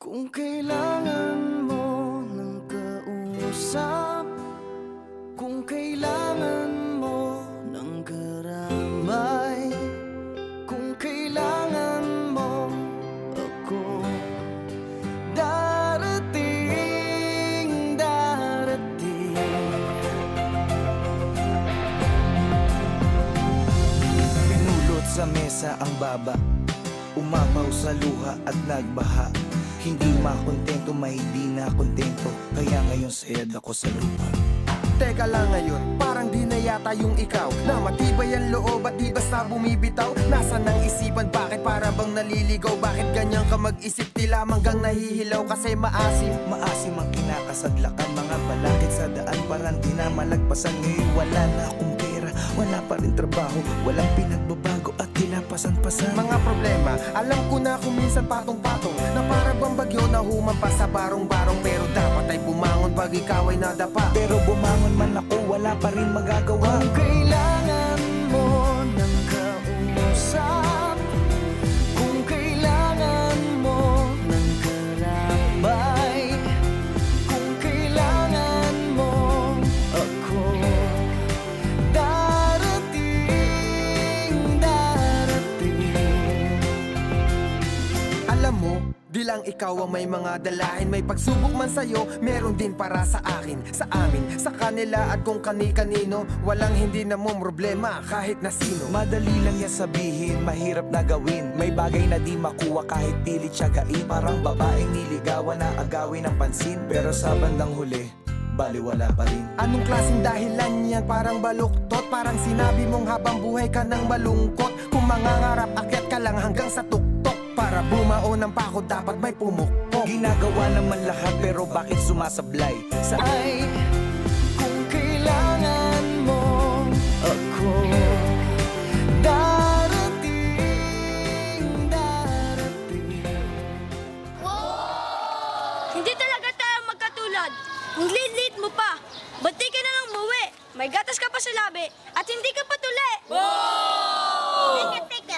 Kung kailangan mo ng kausap, kung kailangan mo ng karamay, kung kailangan mo ako, darating, darating. Pinulot sa mesa ang baba, umapaw sa luha at nagbaha. Hindi makontento, may di na kontento, kaya ngayon sayad ako sa lupa. Teka lang ngayon, parang di na yata yung ikaw na matibay ang loob at di basta bumibitaw. Nasaan ang isipan, bakit para bang naliligaw? Bakit ganyan ka mag-isip, tila manggang nahihilaw kasi maasim? Maasim ang kinakasadlakan, mga balakid sa daan, parang di na malagpasan. Ngayon wala na akong pera, wala pa rin trabaho, walang pinagbabago at tinapasan-pasan. Mga problema, alam ko na kung minsan patong-patong, na para bang bagyo na humampas sa barong-barong. Pero dapat ay bumangon pag ikaw ay nadapa. Pero bumangon man ako, wala pa rin magagawa. Kung kailangan mo ng kausap, kung kailangan mo ng karamay, kung kailangan mo ako, darating, darating. Alam mo, di lang ikaw ang may mga dalahin. May pagsubok man sa'yo, meron din para sa akin, sa amin, sa kanila at kung kani-kanino. Walang hindi na mong problema kahit na sino. Madali lang yan sabihin, mahirap na gawin. May bagay na di makuha kahit pilit siyagain. Parang babaeng niligawan na agawin ng pansin, pero sa bandang huli, baliwala pa rin. Anong klaseng dahilan yan? Parang baluktot. Parang sinabi mong habang buhay ka nang malungkot. Kung mangangarap, akyat ka lang hanggang sa tuktok. Para bumao ng pako, dapat may pumukpok. Ginagawa naman lahat, pero bakit sumasablay? Sa Ay, kung kailangan mo ako, darating, darating. Hindi talaga tayo magkatulad. Ang lit-lit mo pa. Ba't di ka na lang umuwi? May gatas ka pa sa labi at hindi ka pa tuli. Teka.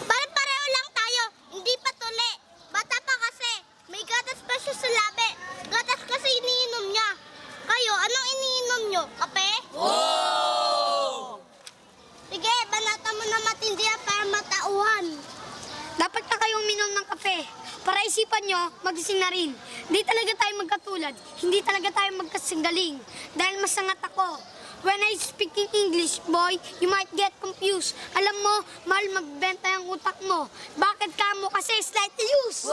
Bakit pareho lang tayo? Hindi pa tuli. Bata pa kasi. May gatas pa siya sa labi. Gatas kasi iniinom niya. Kayo, anong iniinom niyo? Kape? Sige, banatan mo na matindi para matauhan. Dapat na kayong minom ng kape para isipan nyo, magising na rin. Hindi talaga tayo magkatulad. Hindi talaga tayo magkasinggaling. Dahil masangat ako. When I speak in English, boy, you might get confused. Alam mo, mahal magbenta yung utak mo. Bakit ka mo kasi slightly used?